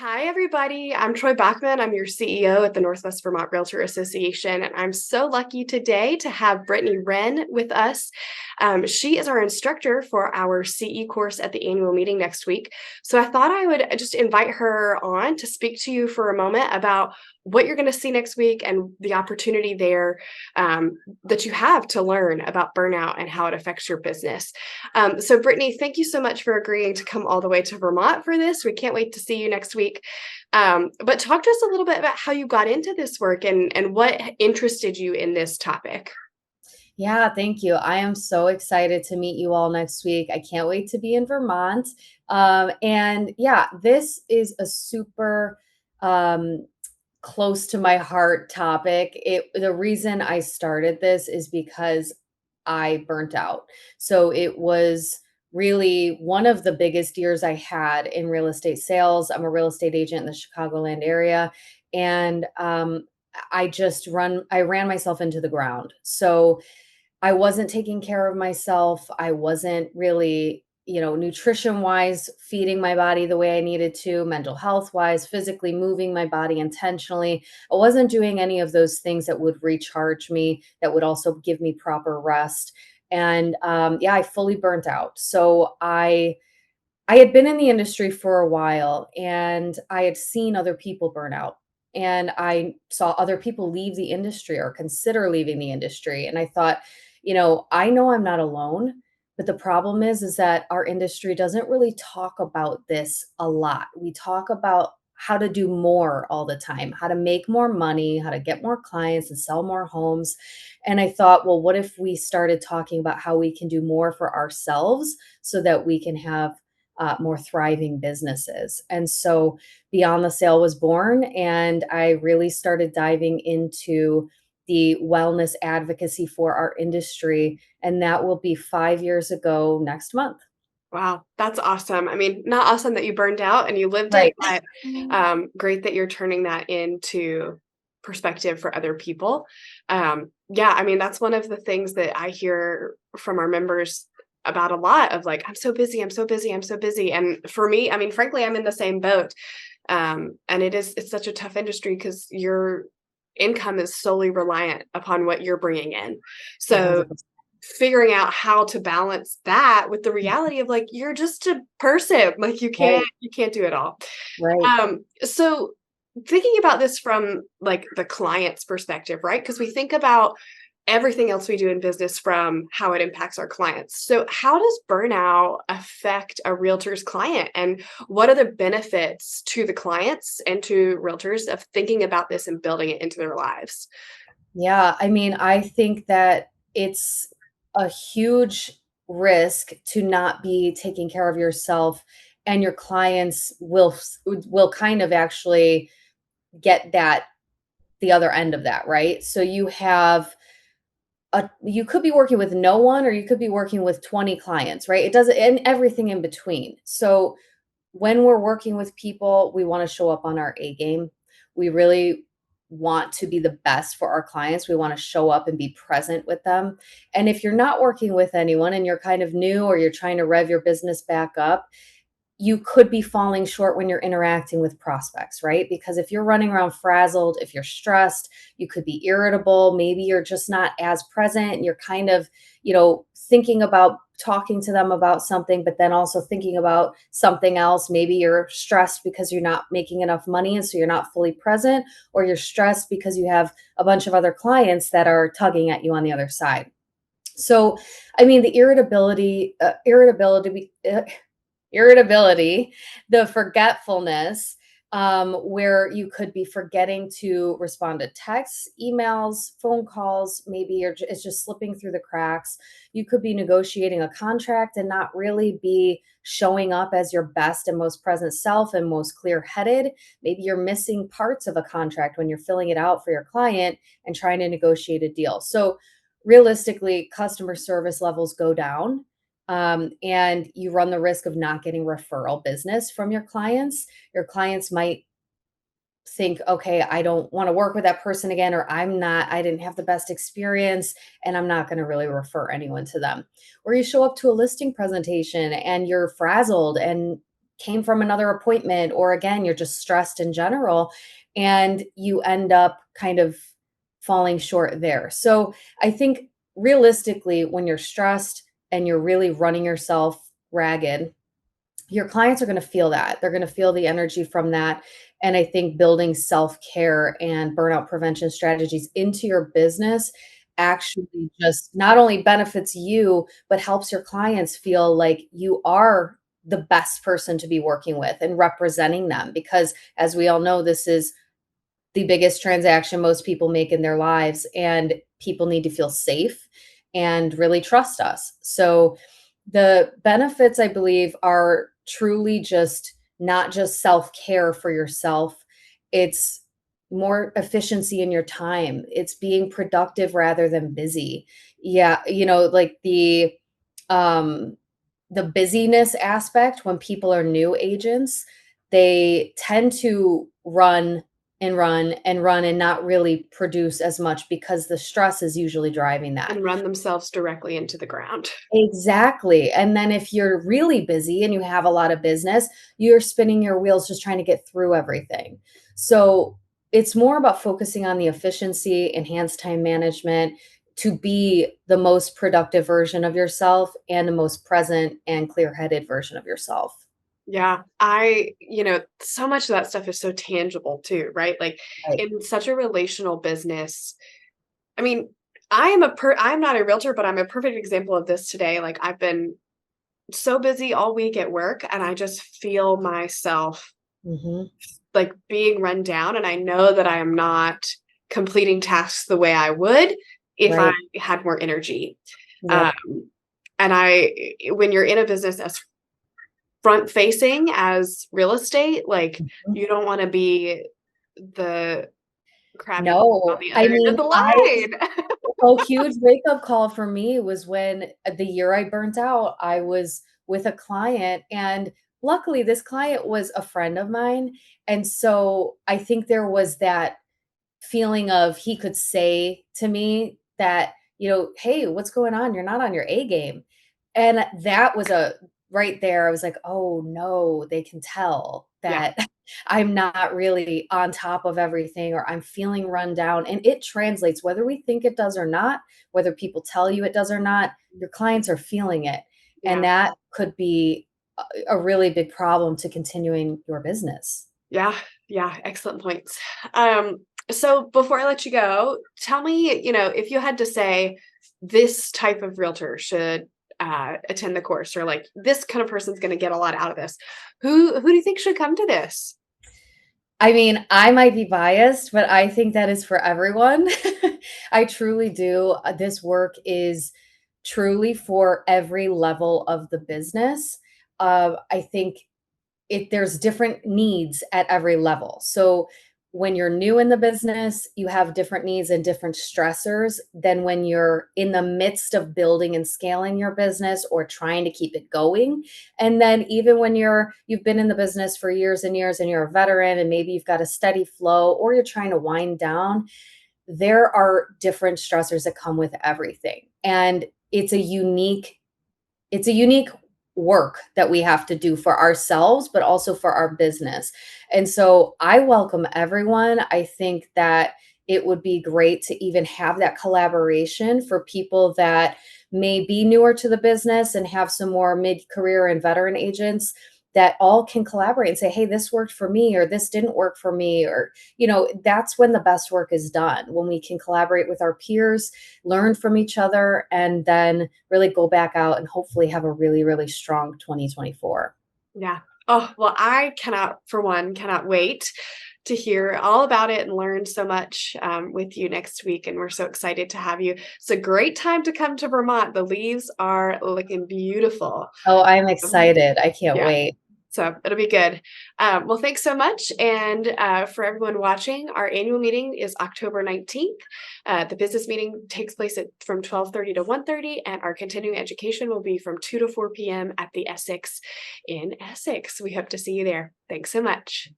Hi, everybody. I'm Troy Bachman. I'm your CEO at the Northwest Vermont Realtor Association, and I'm so lucky today to have Brittany Wrenn with us. She is our instructor for our CE course at the annual meeting next week. So I thought I would just invite her on to speak to you for a moment about what you're going to see next week and the opportunity there that you have to learn about burnout and how it affects your business. So, Brittany, thank you so much for agreeing to come all the way to Vermont for this. We can't wait to see you next week. But talk to us a little bit about how you got into this work and what interested you in this topic. Yeah, thank you. I am so excited to meet you all next week. I can't wait to be in Vermont. And yeah, this is a super close to my heart topic. The reason I started this is because I burnt out. So it was really one of the biggest years I had in real estate sales. I'm a real estate agent in the Chicagoland area, and I ran myself into the ground. So I wasn't taking care of myself. I wasn't really, nutrition wise, feeding my body the way I needed to, mental health wise, physically moving my body intentionally. I wasn't doing any of those things that would recharge me, that would also give me proper rest. And yeah, I fully burnt out. So I had been in the industry for a while and I had seen other people burn out. And I saw other people leave the industry or consider leaving the industry. And I thought, I know I'm not alone, but the problem is that our industry doesn't really talk about this a lot. We talk about how to do more all the time, how to make more money, how to get more clients and sell more homes. And I thought, well, what if we started talking about how we can do more for ourselves so that we can have more thriving businesses. And so Beyond the Sale was born, and I really started diving into the wellness advocacy for our industry. And that will be 5 years ago next month. Wow, that's awesome. I mean, not awesome that you burned out and you lived it, Right. but great that you're turning that into perspective for other people. Yeah, I mean, that's one of the things that I hear from our members about a lot of like, I'm so busy, I'm so busy, I'm so busy. And for me, I mean, frankly, I'm in the same boat. And it's such a tough industry because your income is solely reliant upon what you're bringing in. So 100%. figuring out how to balance that with the reality of like you're just a person, like Right. you can't do it all. Right. So thinking about this from like the client's perspective, right? Because we think about everything else we do in business from how it impacts our clients. So how does burnout affect a realtor's client, and what are the benefits to the clients and to realtors of thinking about this and building it into their lives? Yeah. I mean, I think that it's a huge risk to not be taking care of yourself, and your clients will kind of actually get that the other end of that, right? So you could be working with no one, or you could be working with 20 clients, right? It doesn't, and everything in between. So when we're working with people, we want to show up on our A game. We really want to be the best for our clients. We want to show up and be present with them. And if you're not working with anyone and you're kind of new, or you're trying to rev your business back up, you could be falling short when you're interacting with prospects, right? Because if you're running around frazzled, if you're stressed, you could be irritable. Maybe you're just not as present. You're kind of, thinking about talking to them about something, but then also thinking about something else. Maybe you're stressed because you're not making enough money, and so you're not fully present, or you're stressed because you have a bunch of other clients that are tugging at you on the other side. So, I mean, the irritability, the forgetfulness, where you could be forgetting to respond to texts, emails, phone calls. Maybe it's just slipping through the cracks. You could be negotiating a contract and not really be showing up as your best and most present self and most clear headed. Maybe you're missing parts of a contract when you're filling it out for your client and trying to negotiate a deal. So, realistically, customer service levels go down, and you run the risk of not getting referral business from your clients. Your clients might think, okay, I don't want to work with that person again, or I didn't have the best experience, and I'm not going to really refer anyone to them. Or you show up to a listing presentation and you're frazzled and came from another appointment, or again, you're just stressed in general, and you end up kind of falling short there. So I think realistically, when you're stressed and you're really running yourself ragged, your clients are going to feel that. They're going to feel the energy from that. And I think building self care and burnout prevention strategies into your business actually just not only benefits you, but helps your clients feel like you are the best person to be working with and representing them. Because as we all know, this is the biggest transaction most people make in their lives, and people need to feel safe and really trust us. So the benefits, I believe, are truly just not just self-care for yourself. It's more efficiency in your time. It's being productive rather than busy. Yeah, like um the busyness aspect, when people are new agents, they tend to run and run and run and not really produce as much because the stress is usually driving that. And run themselves directly into the ground. Exactly. And then if you're really busy and you have a lot of business, you're spinning your wheels just trying to get through everything. So it's more about focusing on the efficiency, enhanced time management, to be the most productive version of yourself and the most present and clear-headed version of yourself. Yeah, so much of that stuff is so tangible too, right? Like Right. in such a relational business. I mean, I'm not a realtor, but I'm a perfect example of this today. Like I've been so busy all week at work and I just feel myself Mhm. like being run down, and I know that I am not completing tasks the way I would if I Right. had more energy. Um, Yep. and when you're in a business as front facing as real estate, like Mhm. you don't want to be the crabby on No, the I other end of mean, the I line. a huge wake-up call for me was when the year I burnt out, I was with a client, and luckily this client was a friend of mine, and so I think there was that feeling of he could say to me that, "Hey, what's going on? You're not on your A game." And that was a right there, I was like, "Oh, no, they can tell Yeah, that I'm not really on top of everything, or I'm feeling run down." And it translates whether we think it does or not, whether people tell you it does or not, your clients are feeling it. And yeah. that could be a really big problem to continuing your business. Yeah, yeah, excellent points. So before I let you go, tell me, if you had to say this type of realtor should attend the course, or like this kind of person's going to get a lot out of this, who do you think should come to this? I mean, I might be biased, but I think that is for everyone. I truly do. This work is truly for every level of the business. I think there's different needs at every level. So when you're new in the business, you have different needs and different stressors than when you're in the midst of building and scaling your business or trying to keep it going. And then even when you've been in the business for years and years and you're a veteran and maybe you've got a steady flow or you're trying to wind down, there are different stressors that come with everything. And it's a unique work that we have to do for ourselves, but also for our business. And so I welcome everyone. I think that it would be great to even have that collaboration for people that may be newer to the business and have some more mid-career and veteran agents that all can collaborate and say, hey, this worked for me, or this didn't work for me. Or, that's when the best work is done, when we can collaborate with our peers, learn from each other, and then really go back out and hopefully have a really, really strong 2024. Yeah. Oh, well, I cannot wait to hear all about it and learn so much with you next week. And we're so excited to have you. It's a great time to come to Vermont. The leaves are looking beautiful. Oh, I'm Um, excited. I can't yeah. wait. So it'll be good. Well, thanks so much. And for everyone watching, our annual meeting is October 19th. The business meeting takes place from 12:30 to 1:30, and our continuing education will be from 2 to 4 p.m. at the Essex in Essex. We hope to see you there. Thanks so much.